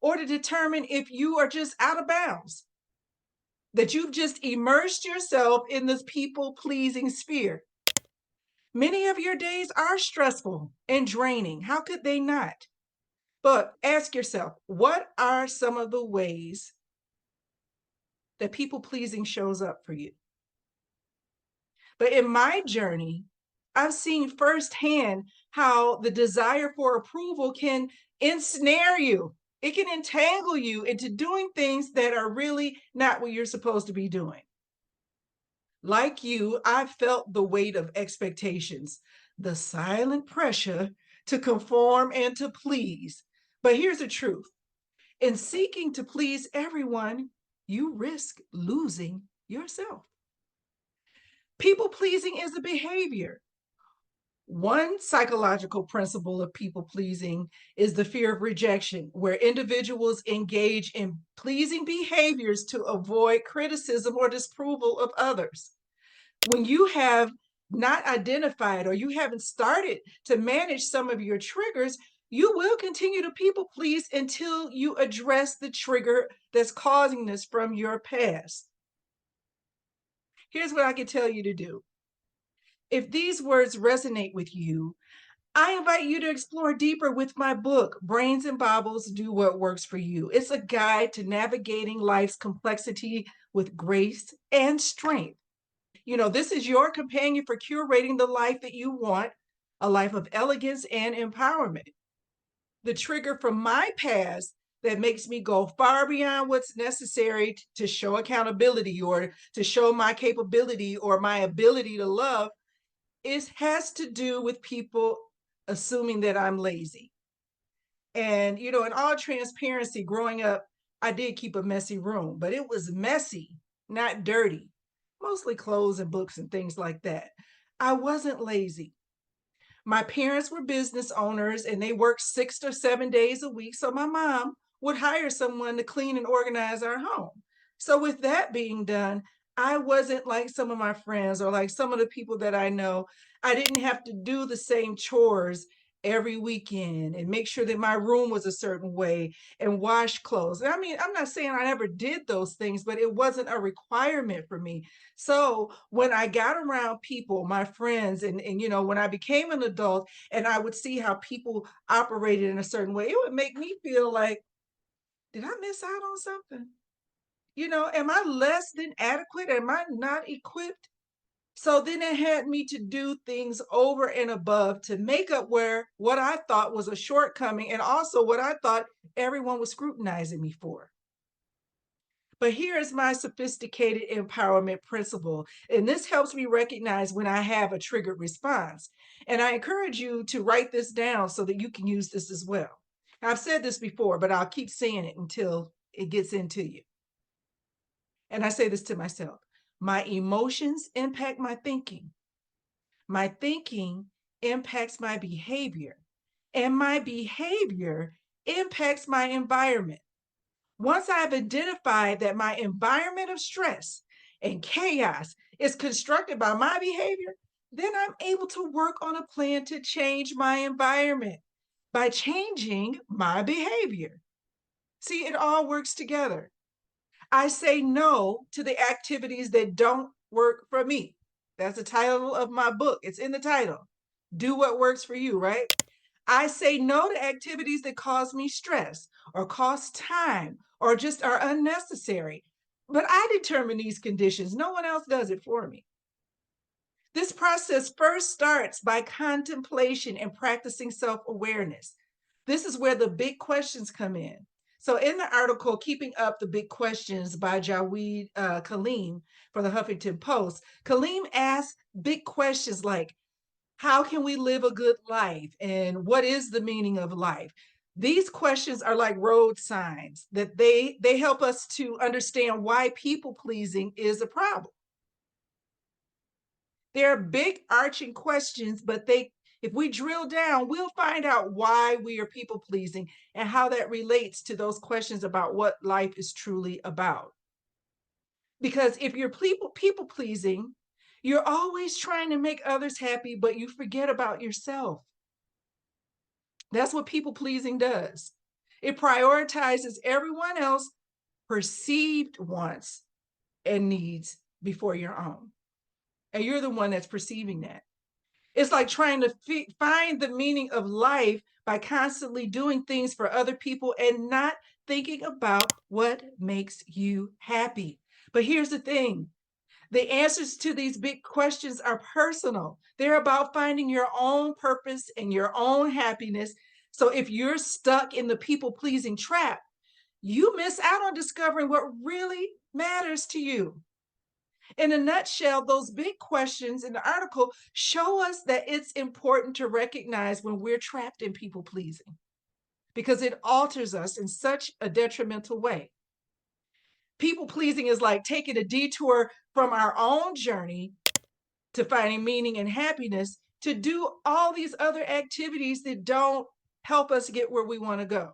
or to determine if you are just out of bounds, that you've just immersed yourself in this people pleasing sphere. Many of your days are stressful and draining. How could they not? But ask yourself, what are some of the ways that people pleasing shows up for you? But in my journey, I've seen firsthand how the desire for approval can ensnare you. It can entangle you into doing things that are really not what you're supposed to be doing. Like you, I felt the weight of expectations, the silent pressure to conform and to please. But here's the truth: in seeking to please everyone, you risk losing yourself. People pleasing is a behavior. One psychological principle of people pleasing is the fear of rejection, where individuals engage in pleasing behaviors to avoid criticism or disapproval of others. When you have not identified or you haven't started to manage some of your triggers, you will continue to people please until you address the trigger that's causing this from your past. Here's what I can tell you to do. If these words resonate with you, I invite you to explore deeper with my book, Brains and Baubles Do What Works for You. It's a guide to navigating life's complexity with grace and strength. This is your companion for curating the life that you want, a life of elegance and empowerment. The trigger from my past that makes me go far beyond what's necessary to show accountability or to show my capability or my ability to love has to do with people assuming that I'm lazy. And in all transparency, growing up, I did keep a messy room, but it was messy, not dirty, mostly clothes and books and things like that. I wasn't lazy. My parents were business owners and they worked 6 or 7 days a week. So my mom would hire someone to clean and organize our home. So, with that being done, I wasn't like some of my friends or like some of the people that I know. I didn't have to do the same chores every weekend and make sure that my room was a certain way and wash clothes. I mean, I'm not saying I never did those things, but it wasn't a requirement for me. So when I got around people, my friends, and when I became an adult and I would see how people operated in a certain way, it would make me feel like, did I miss out on something? Am I less than adequate? Am I not equipped? So then it had me to do things over and above to make up where what I thought was a shortcoming and also what I thought everyone was scrutinizing me for. But here is my sophisticated empowerment principle. And this helps me recognize when I have a triggered response. And I encourage you to write this down so that you can use this as well. I've said this before, but I'll keep saying it until it gets into you. And I say this to myself: my emotions impact my thinking. My thinking impacts my behavior. And my behavior impacts my environment. Once I've identified that my environment of stress and chaos is constructed by my behavior, then I'm able to work on a plan to change my environment by changing my behavior. See, it all works together. I say no to the activities that don't work for me. That's the title of my book. It's in the title. Do what works for you, right? I say no to activities that cause me stress or cost time or just are unnecessary. But I determine these conditions. No one else does it for me. This process first starts by contemplation and practicing self awareness. This is where the big questions come in. So, in the article, Keeping Up the Big Questions by Jawed Kaleem for the Huffington Post, Kaleem asks big questions like, how can we live a good life? And what is the meaning of life? These questions are like road signs that they help us to understand why people pleasing is a problem. They're big arching questions, but if we drill down, we'll find out why we are people pleasing and how that relates to those questions about what life is truly about. Because if you're people pleasing, you're always trying to make others happy, but you forget about yourself. That's what people pleasing does. It prioritizes everyone else perceived wants and needs before your own. And you're the one that's perceiving that. It's like trying to find the meaning of life by constantly doing things for other people and not thinking about what makes you happy. But here's the thing, the answers to these big questions are personal. They're about finding your own purpose and your own happiness. So if you're stuck in the people pleasing trap, you miss out on discovering what really matters to you. In a nutshell, those big questions in the article show us that it's important to recognize when we're trapped in people pleasing because it alters us in such a detrimental way. People pleasing is like taking a detour from our own journey to finding meaning and happiness to do all these other activities that don't help us get where we want to go.